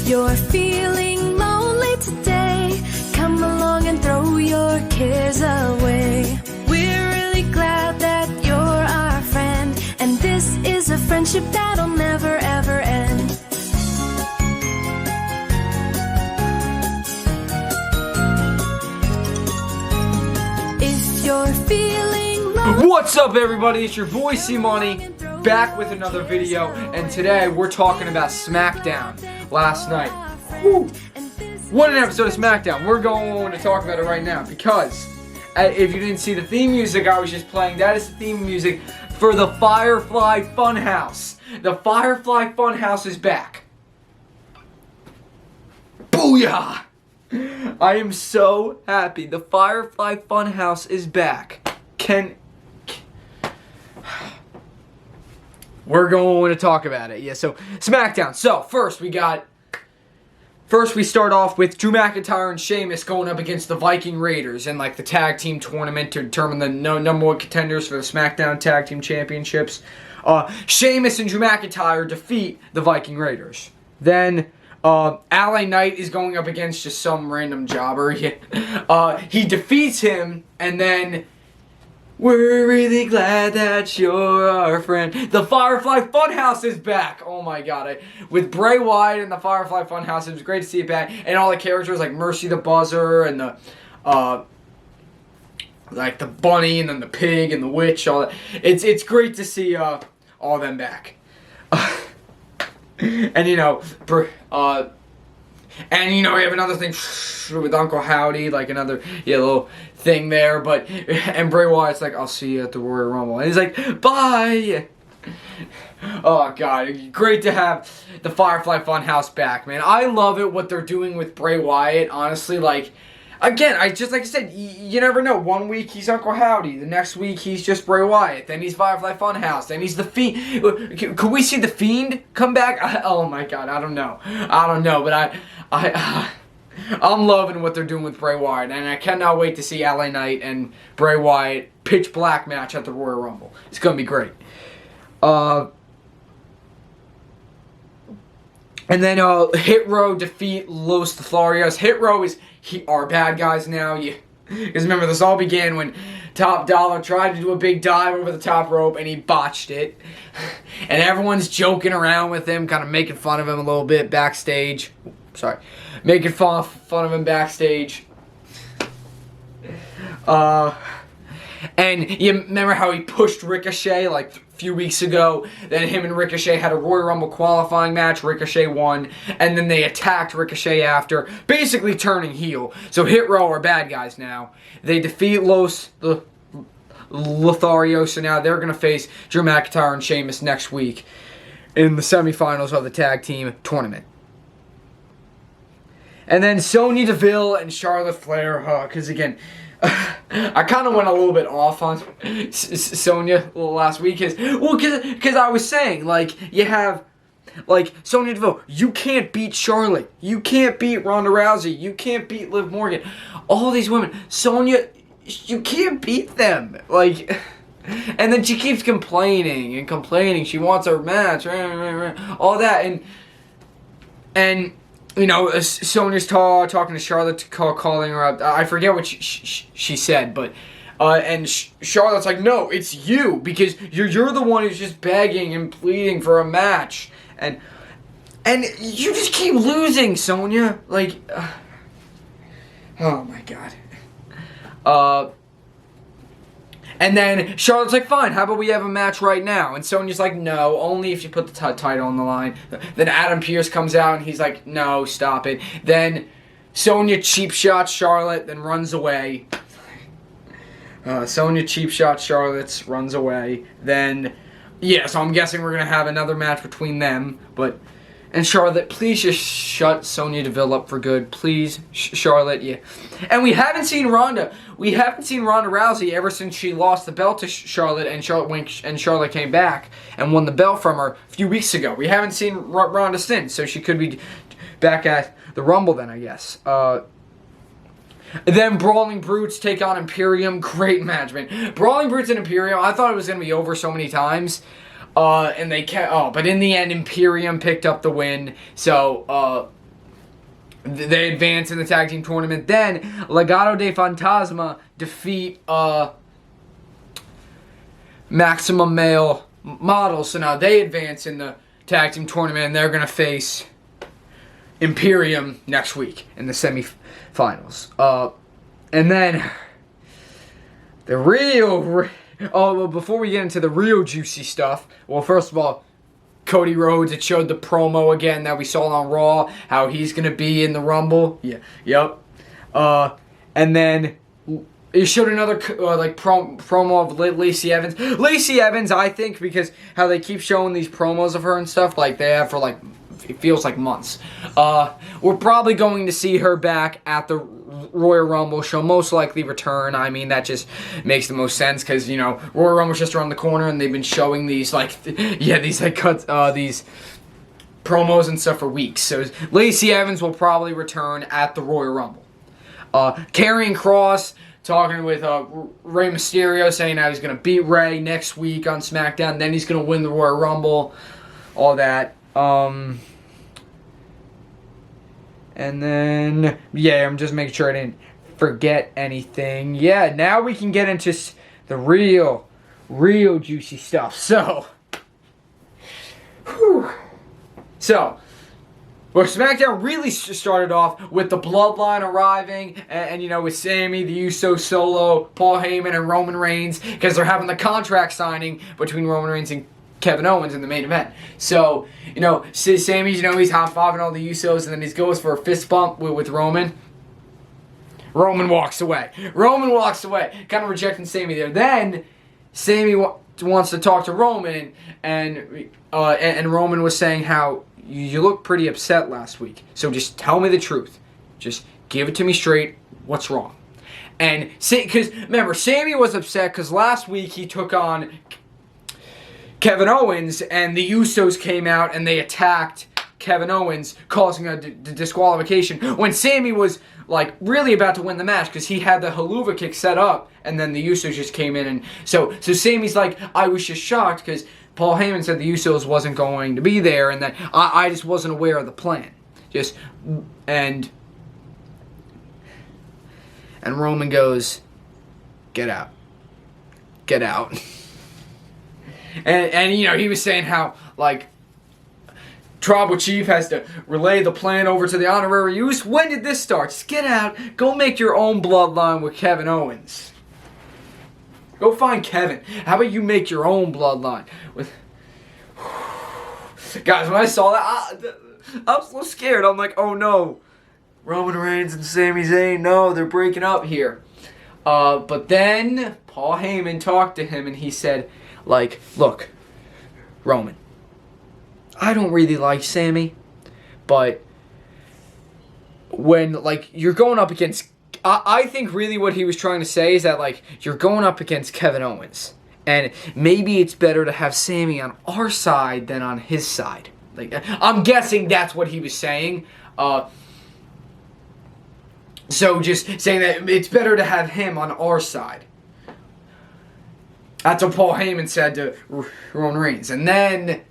you're feeling lonely today, come along and throw your cares away. We're really glad that you're our friend, and this is a friendship that'll never ever end. If you're feeling lonely, what's up, everybody? It's your boy C-Money, back with another video, and today we're talking about Smackdown last night. Whew. What an episode of Smackdown. We're going to talk about it right now because if you didn't see the theme music I was just playing, that is the theme music for the Firefly Funhouse. The Firefly Funhouse is back. Booyah! I am so happy. The Firefly Funhouse is back. We're going to talk about it. Yeah, so Smackdown. So first we start off with Drew McIntyre and Sheamus going up against the Viking Raiders in like the tag team tournament to determine the number one contenders for the SmackDown Tag Team Championships. Sheamus and Drew McIntyre defeat the Viking Raiders. Then LA Knight is going up against just some random jobber. He defeats him, and then we're really glad that you're our friend. The Firefly Funhouse is back. Oh my god. With Bray Wyatt and the Firefly Funhouse, it was great to see it back. And all the characters like Mercy the Buzzer and the like the bunny and then the pig and the witch, all that. It's great to see all them back. And you know, we have another thing with Uncle Howdy, like another little thing there, and Bray Wyatt's like, I'll see you at the Royal Rumble. And he's like, bye! Oh, God. Great to have the Firefly Funhouse back, man. I love it, what they're doing with Bray Wyatt, honestly. Like, again, like I said, you never know. 1 week he's Uncle Howdy. The next week he's just Bray Wyatt. Then he's Firefly Funhouse. Then he's The Fiend. Could we see The Fiend come back? Oh, my God. I don't know. But I'm loving what they're doing with Bray Wyatt, and I cannot wait to see LA Knight and Bray Wyatt pitch black match at the Royal Rumble. It's gonna be great. And then Hit Row defeat Los Lotharios. Hit Row are bad guys now. Because remember, this all began when Top Dollar tried to do a big dive over the top rope and he botched it. And everyone's joking around with him, kind of making fun of him a little bit backstage. Sorry. Making fun of him backstage. And you remember how he pushed Ricochet like a few weeks ago? Then him and Ricochet had a Royal Rumble qualifying match. Ricochet won. And then they attacked Ricochet after, basically turning heel. So Hit Row are bad guys now. They defeat Los Lotharios, so now they're going to face Drew McIntyre and Sheamus next week in the semifinals of the tag team tournament. And then Sonya Deville and Charlotte Flair, because again, I kind of went a little bit off on Sonya last week, because I was saying, like, you have, like, Sonya Deville, you can't beat Charlotte, you can't beat Ronda Rousey, you can't beat Liv Morgan, all these women, Sonya, you can't beat them, like, and then she keeps complaining, she wants her match, all that, and you know, Sonya's talking to Charlotte, calling her up. I forget what she said, but and Charlotte's like, no, it's you, because you're the one who's just begging and pleading for a match, and you just keep losing, Sonya. Like, oh my God. And then Charlotte's like, fine, how about we have a match right now? And Sonya's like, no, only if you put the title on the line. Then Adam Pearce comes out and he's like, no, stop it. Then Sonya cheap shots Charlotte, then runs away. Sonya cheap shots Charlotte, runs away. Then, so I'm guessing we're going to have another match between them. And Charlotte, please just shut Sonya Deville up for good. Please, Charlotte, yeah. And we haven't seen Ronda. We haven't seen Ronda Rousey ever since she lost the belt to Charlotte, and Charlotte came back and won the belt from her a few weeks ago. We haven't seen Ronda since, so she could be back at the Rumble then, I guess. Then Brawling Brutes take on Imperium. Great match, man. Brawling Brutes and Imperium, I thought it was going to be over so many times. And they kept, but in the end, Imperium picked up the win. So, they advance in the tag team tournament. Then Legado de Fantasma defeat Maximum Male Models. So now they advance in the tag team tournament, and they're going to face Imperium next week in the semifinals. And then the real... Oh, well, before we get into the real juicy stuff, well, first of all, Cody Rhodes, it showed the promo again that we saw on Raw, how he's going to be in the Rumble. Yeah, yep. And then it showed another promo of Lacey Evans. Lacey Evans, I think, because how they keep showing these promos of her and stuff, like they have for like, it feels like months. We're probably going to see her back at the Royal Rumble. She'll most likely return. I mean, that just makes the most sense because, you know, Royal Rumble's just around the corner and they've been showing these, these promos and stuff for weeks. So Lacey Evans will probably return at the Royal Rumble. Karrion Kross talking with Rey Mysterio, saying how he's going to beat Rey next week on Smackdown. Then he's going to win the Royal Rumble. All that. And then, yeah, I'm just making sure I didn't forget anything. Yeah, now we can get into the real juicy stuff. So, well, SmackDown really started off with the Bloodline arriving, and you know, with Sami, the Usos, Solo, Paul Heyman, and Roman Reigns, because they're having the contract signing between Roman Reigns and Kevin Owens in the main event. So, you know, Sami's, you know, he's high-fiving all the Usos, and then he goes for a fist bump with Roman. Roman walks away. Kind of rejecting Sami there. Then, Sami wants to talk to Roman, and Roman was saying how you look pretty upset last week. So just tell me the truth. Just give it to me straight. What's wrong? And, because, remember, Sami was upset because last week he took on Kevin Owens, and the Usos came out and they attacked Kevin Owens, causing a disqualification when Sami was like really about to win the match because he had the haluva kick set up, and then the Usos just came in, and so Sami's like, I was just shocked because Paul Heyman said the Usos wasn't going to be there, and that I just wasn't aware of the plan. And Roman goes, get out. And you know, he was saying how, like, Tribal Chief has to relay the plan over to the honorary use. When did this start? Just get out. Go make your own bloodline with Kevin Owens. Go find Kevin. How about you make your own bloodline? Guys, when I saw that, I was so scared. I'm like, oh no. Roman Reigns and Sami Zayn, no, they're breaking up here. But then Paul Heyman talked to him and he said, like, look, Roman, I don't really like Sami, but when, like, you're going up against, I think really what he was trying to say is that, like, you're going up against Kevin Owens, and maybe it's better to have Sami on our side than on his side. Like, I'm guessing that's what he was saying. So just saying that it's better to have him on our side. That's what Paul Heyman said to Roman Reigns. And then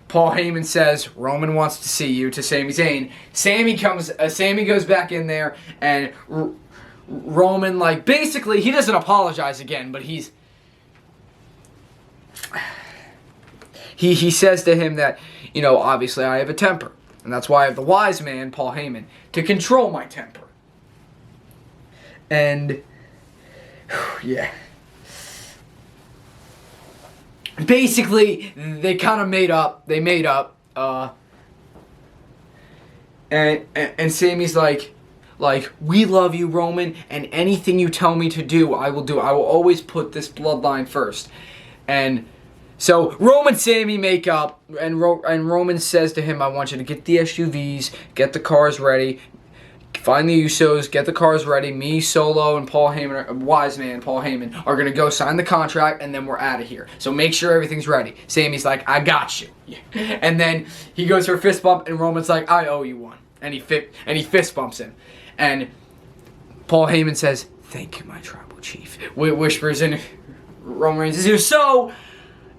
Paul Heyman says, Roman wants to see you, to Sami Zayn. Sami goes back in there, and Roman, like, basically, he doesn't apologize again, but he says to him that, you know, obviously I have a temper. And that's why I have the wise man, Paul Heyman, to control my temper. And, yeah. Basically, they kind of made up. And Sami's like, we love you, Roman, and anything you tell me to do, I will do. I will always put this bloodline first. And so Roman and Sami make up, and Roman says to him, I want you to get the SUVs, get the cars ready, find the Usos, get the cars ready. Me, Solo, and Paul Heyman, wise man Paul Heyman, are going to go sign the contract, and then we're out of here. So make sure everything's ready. Sami's like, I got you. And then he goes for a fist bump, and Roman's like, I owe you one. And he fist bumps him. And Paul Heyman says, thank you, my tribal chief. Whispers in Roman Reigns' ear. So,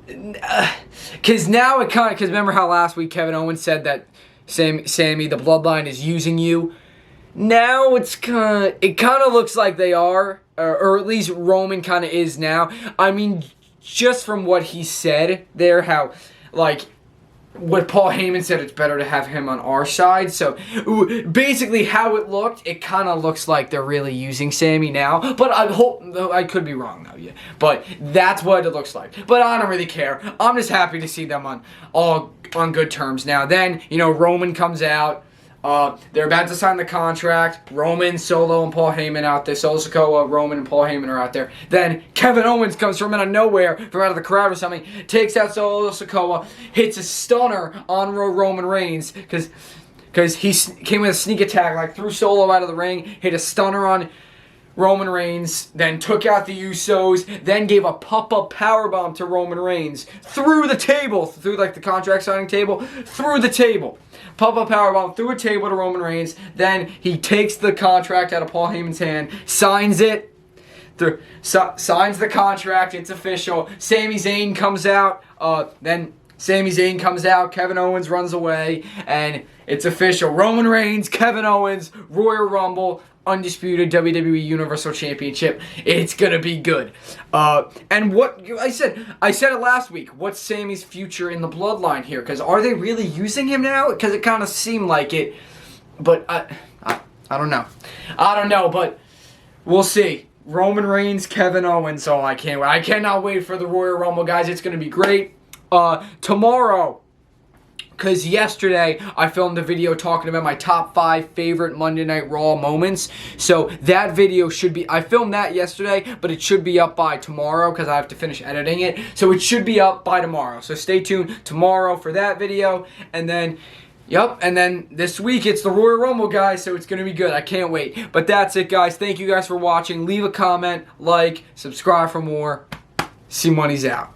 because now because remember how last week Kevin Owens said that Sami, the bloodline, is using you? now it kind of looks like they are, or at least Roman kind of is now. I mean, just from what he said there, how, like, what Paul Heyman said, it's better to have him on our side. So basically how it looked, it kind of looks like they're really using Sammy now. But I could be wrong though, yeah. But that's what it looks like. But I don't really care. I'm just happy to see them on good terms now. Then, Roman comes out. They're about to sign the contract. Roman, Solo, and Paul Heyman out there. Solo Sikoa, Roman, and Paul Heyman are out there. Then Kevin Owens comes from out of nowhere, from out of the crowd or something, takes out Solo Sikoa, hits a stunner on Roman Reigns, because he came with a sneak attack, like threw Solo out of the ring, hit a stunner on Roman Reigns, then took out the Usos, then gave a pop-up powerbomb to Roman Reigns through the table, through like the contract signing table, through the table. Pop-up powerbomb through a table to Roman Reigns. Then he takes the contract out of Paul Heyman's hand, signs it, signs the contract. It's official. Sami Zayn comes out. Kevin Owens runs away, and it's official. Roman Reigns, Kevin Owens, Royal Rumble, undisputed WWE Universal Championship. It's gonna be good. And what I said it last week. What's Sammy's future in the bloodline here? Because are they really using him now? Because it kind of seemed like it, but I don't know. I don't know, but we'll see. Roman Reigns, Kevin Owens. Oh, I can't wait. I cannot wait for the Royal Rumble, guys. It's gonna be great. Tomorrow. Because yesterday, I filmed a video talking about my top 5 favorite Monday Night Raw moments. So that video should be, I filmed that yesterday, but it should be up by tomorrow because I have to finish editing it. So it should be up by tomorrow. So stay tuned tomorrow for that video. And then, and then this week it's the Royal Rumble, guys. So it's going to be good. I can't wait. But that's it, guys. Thank you guys for watching. Leave a comment, like, subscribe for more. C-Money's out.